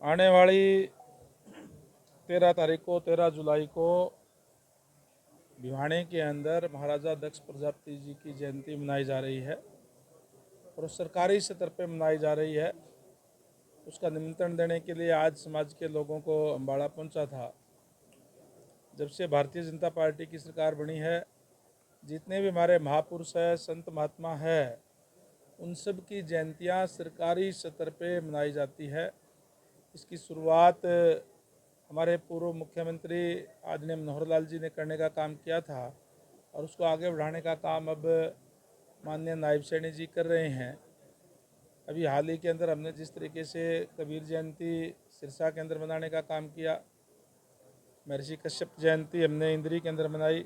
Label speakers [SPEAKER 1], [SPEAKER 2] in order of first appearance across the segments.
[SPEAKER 1] आने वाली 13 जुलाई को भिवानी के अंदर महाराजा दक्ष प्रजापति जी की जयंती मनाई जा रही है और सरकारी स्तर पे मनाई जा रही है। उसका निमंत्रण देने के लिए आज समाज के लोगों को अम्बाड़ा पहुंचा था। जब से भारतीय जनता पार्टी की सरकार बनी है, जितने भी हमारे महापुरुष हैं, संत महात्मा हैं, उन सब की जयंतियाँ सरकारी स्तर पे मनाई जाती है। इसकी शुरुआत हमारे पूर्व मुख्यमंत्री आदरणीय मनोहर लाल जी ने करने का काम किया था और उसको आगे बढ़ाने का काम अब माननीय नायब सैनी जी कर रहे हैं। अभी हाल ही के अंदर हमने जिस तरीके से कबीर जयंती सिरसा के अंदर मनाने का काम किया, महर्षि कश्यप जयंती हमने इंद्री के अंदर मनाई,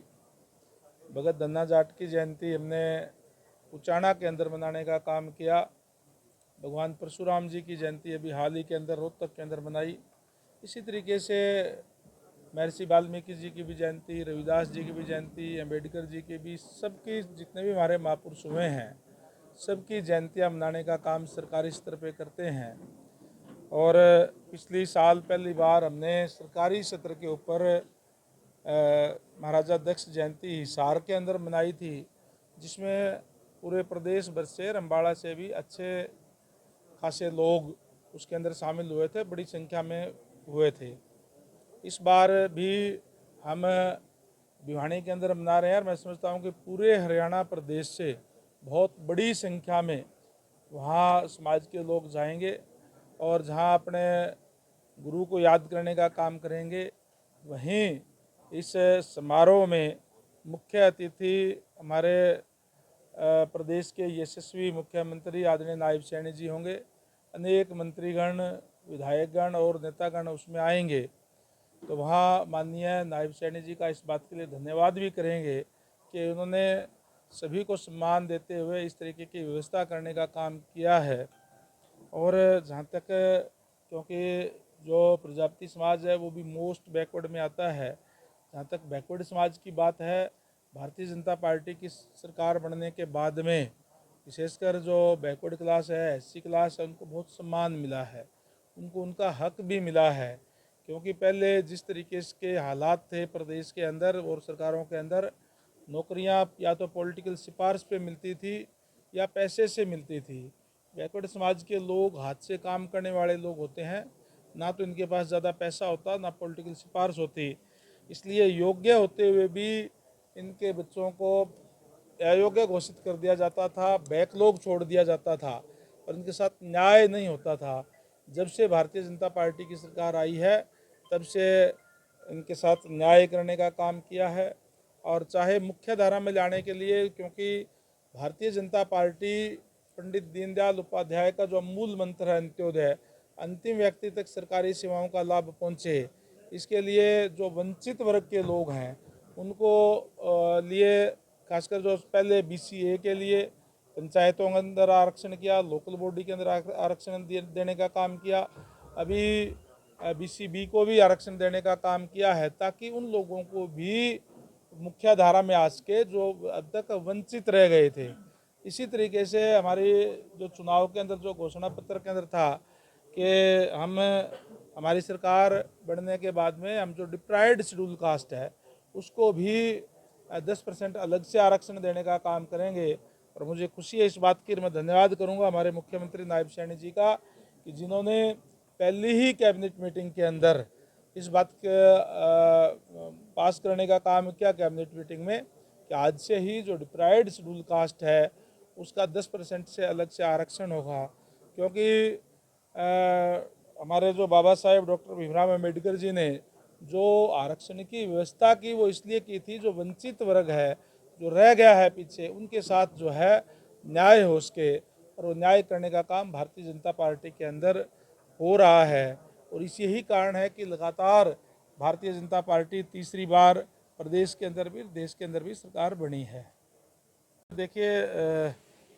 [SPEAKER 1] भगत धन्ना जाट की जयंती हमने उचाना के अंदर मनाने का काम किया, भगवान परशुराम जी की जयंती अभी हाल ही के अंदर रोहतक के अंदर मनाई। इसी तरीके से महर्षि वाल्मीकि जी की भी जयंती, रविदास जी की भी जयंती, अम्बेडकर जी की भी, सबकी जितने भी हमारे महापुरुष हुए हैं सबकी जयंतियाँ मनाने का काम सरकारी स्तर पे करते हैं। और पिछली साल पहली बार हमने सरकारी स्तर के ऊपर महाराजा दक्ष जयंती हिसार के अंदर मनाई थी, जिसमें पूरे प्रदेश भर से, अम्बाड़ा से भी अच्छे खासे लोग उसके अंदर शामिल हुए थे, बड़ी संख्या में हुए थे। इस बार भी हम भिवानी के अंदर मना रहे हैं और मैं समझता हूँ कि पूरे हरियाणा प्रदेश से बहुत बड़ी संख्या में वहाँ समाज के लोग जाएंगे और जहाँ अपने गुरु को याद करने का काम करेंगे, वहीं इस समारोह में मुख्य अतिथि हमारे प्रदेश के यशस्वी मुख्यमंत्री आदरणीय नायब सैनी जी होंगे। अनेक मंत्रीगण, विधायकगण और नेतागण उसमें आएंगे। तो वहाँ माननीय नायब सैनी जी का इस बात के लिए धन्यवाद भी करेंगे कि उन्होंने सभी को सम्मान देते हुए इस तरीके की व्यवस्था करने का काम किया है। और जहाँ तक, क्योंकि जो प्रजापति समाज है वो भी मोस्ट बैकवर्ड में आता है, जहाँ तक बैकवर्ड समाज की बात है, भारतीय जनता पार्टी की सरकार बनने के बाद में विशेषकर जो बैकवर्ड क्लास है, एससी क्लास है, उनको बहुत सम्मान मिला है, उनको उनका हक भी मिला है। क्योंकि पहले जिस तरीके के हालात थे प्रदेश के अंदर और सरकारों के अंदर, नौकरियां या तो पॉलिटिकल सिफारिश पे मिलती थी या पैसे से मिलती थी। बैकवर्ड समाज के लोग हाथ से काम करने वाले लोग होते हैं, ना तो इनके पास ज़्यादा पैसा होता, ना पॉलिटिकल सिफारिश होती, इसलिए योग्य होते हुए भी इनके बच्चों को अयोग्य घोषित कर दिया जाता था, बैकलॉग छोड़ दिया जाता था और इनके साथ न्याय नहीं होता था। जब से भारतीय जनता पार्टी की सरकार आई है, तब से इनके साथ न्याय करने का काम किया है। और चाहे मुख्य धारा में लाने के लिए, क्योंकि भारतीय जनता पार्टी पंडित दीनदयाल उपाध्याय का जो अमूल मंत्र है अंत्योदय, अंतिम व्यक्ति तक सरकारी सेवाओं का लाभ पहुँचे, इसके लिए जो वंचित वर्ग के लोग हैं उनको लिए, खासकर जो पहले बीसीए के लिए पंचायतों के अंदर आरक्षण किया, लोकल बॉडी के अंदर आरक्षण देने का काम किया, अभी बीसीबी को भी आरक्षण देने का काम किया है, ताकि उन लोगों को भी मुख्य धारा में आ सके जो अब तक वंचित रह गए थे। इसी तरीके से हमारी जो चुनाव के अंदर जो घोषणा पत्र के अंदर था कि हम, हमारी सरकार बनने के बाद में हम जो डिप्राइव्ड शेड्यूल कास्ट है उसको भी 10% अलग से आरक्षण देने का काम करेंगे। और मुझे खुशी है इस बात की, मैं धन्यवाद करूंगा हमारे मुख्यमंत्री नायब सैनी जी का कि जिन्होंने पहली ही कैबिनेट मीटिंग के अंदर इस बात के पास करने का काम किया कैबिनेट मीटिंग में कि आज से ही जो डिप्राइव्ड शेड्यूल कास्ट है उसका 10% से अलग से आरक्षण होगा। क्योंकि हमारे जो बाबा साहेब डॉक्टर भीमराव अम्बेडकर जी ने जो आरक्षण की व्यवस्था की, वो इसलिए की थी जो वंचित वर्ग है, जो रह गया है पीछे, उनके साथ जो है न्याय हो सके। और वो न्याय करने का काम भारतीय जनता पार्टी के अंदर हो रहा है। और इसी यही कारण है कि लगातार भारतीय जनता पार्टी तीसरी बार प्रदेश के अंदर भी, देश के अंदर भी सरकार बनी है। देखिए,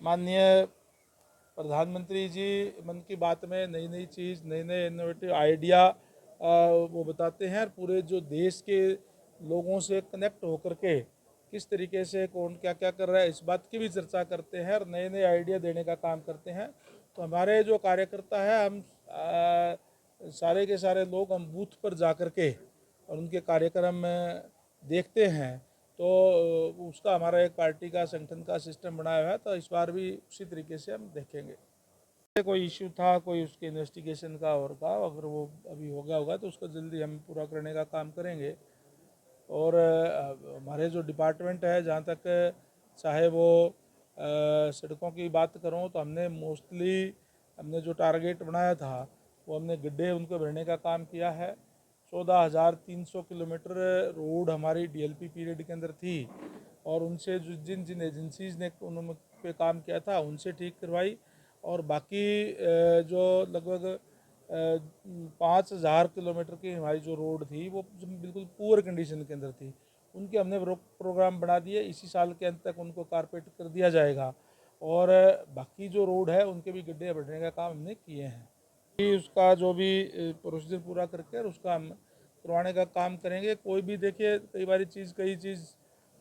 [SPEAKER 1] माननीय प्रधानमंत्री जी मन की बात में नई नई चीज़, नए नए इनोवेटिव आइडिया वो बताते हैं और पूरे जो देश के लोगों से कनेक्ट होकर के किस तरीके से कौन क्या क्या कर रहा है, इस बात की भी चर्चा करते हैं और नए नए आइडिया देने का काम करते हैं। तो हमारे जो कार्यकर्ता हैं, हम सारे के सारे लोग हम बूथ पर जा कर के और उनके कार्यक्रम देखते हैं, तो उसका हमारा एक पार्टी का संगठन का सिस्टम बनाया हुआ है। तो इस बार भी उसी तरीके से हम देखेंगे। कोई इश्यू था कोई उसके इन्वेस्टिगेशन का और का, अगर वो अभी हो गया होगा तो उसको जल्दी हम पूरा करने का काम करेंगे। और हमारे जो डिपार्टमेंट है, जहाँ तक चाहे वो सड़कों की बात करूँ तो हमने जो टारगेट बनाया था वो हमने गड्ढे उनको भरने का काम किया है। 14,300 किलोमीटर रोड हमारी डीएलपी पीरियड के अंदर थी, और उनसे जो जिन जिन एजेंसीज़ ने उन पे काम किया था उनसे ठीक करवाई। और बाकी जो लगभग 5,000 किलोमीटर की हमारी जो रोड थी वो बिल्कुल पुअर कंडीशन के अंदर थी, उनके हमने प्रोग्राम बना दिए। इसी साल के अंत तक उनको कारपेट कर दिया जाएगा, और बाकी जो रोड है उनके भी गड्ढे भरने का काम हमने किए हैं। उसका जो भी प्रोसीजर पूरा करके और उसका हम करवाने का काम करेंगे। कोई भी देखिए कई चीज़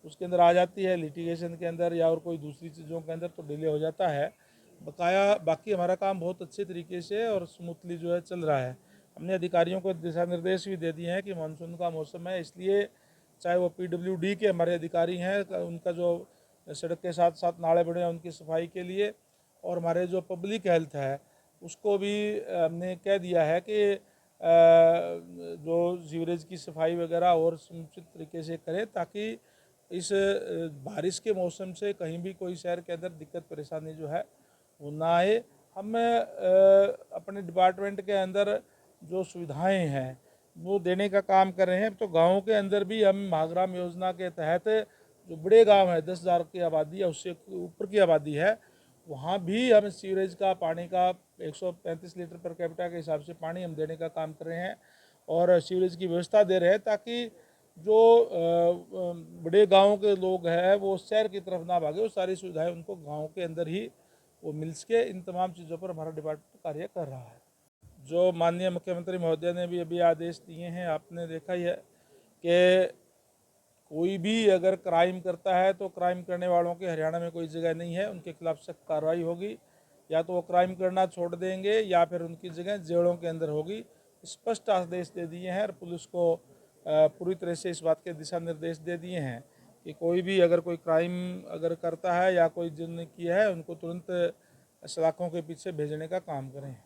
[SPEAKER 1] उसके अंदर आ जाती है लिटिगेशन के अंदर या और कोई दूसरी चीज़ों के अंदर, तो डिले हो जाता है। बाकी हमारा काम बहुत अच्छे तरीके से और स्मूथली जो है चल रहा है। हमने अधिकारियों को दिशा निर्देश भी दे दिए हैं कि मानसून का मौसम है, इसलिए चाहे वो पीडब्ल्यूडी के हमारे अधिकारी हैं, उनका जो सड़क के साथ साथ नाले बड़े हैं उनकी सफाई के लिए, और हमारे जो पब्लिक हेल्थ है उसको भी हमने कह दिया है कि जो सीवरेज की सफाई वगैरह और समुचित तरीके से करें, ताकि इस बारिश के मौसम से कहीं भी कोई शहर के अंदर दिक्कत परेशानी जो है वो ना आए। हम अपने डिपार्टमेंट के अंदर जो सुविधाएं हैं वो देने का काम कर रहे हैं। तो गाँवों के अंदर भी हम महाग्राम योजना के तहत जो बड़े गांव है 10,000 की आबादी है उससे ऊपर की आबादी है, वहाँ भी हम सीवरेज का पानी का 135 लीटर पर कैपिटा के हिसाब से पानी हम देने का काम कर रहे हैं और सीवरेज की व्यवस्था दे रहे हैं, ताकि जो बड़े गाँव के लोग हैं वो शहर की तरफ ना भागे, वो सारी सुविधाएं उनको गाँव के अंदर ही वो मिल सके। इन तमाम चीज़ों पर हमारा डिपार्टमेंट कार्य कर रहा है। जो माननीय मुख्यमंत्री महोदय ने भी अभी आदेश दिए हैं, आपने देखा ही है कि कोई भी अगर क्राइम करता है तो क्राइम करने वालों की हरियाणा में कोई जगह नहीं है, उनके खिलाफ सख्त कार्रवाई होगी। या तो वो क्राइम करना छोड़ देंगे या फिर उनकी जगह जेलों के अंदर होगी। स्पष्ट आदेश दे दिए हैं और पुलिस को पूरी तरह से इस बात के दिशा निर्देश दे दिए हैं कि कोई भी अगर कोई क्राइम अगर करता है या कोई जिन्होंने किया है उनको तुरंत सलाखों के पीछे भेजने का काम करें।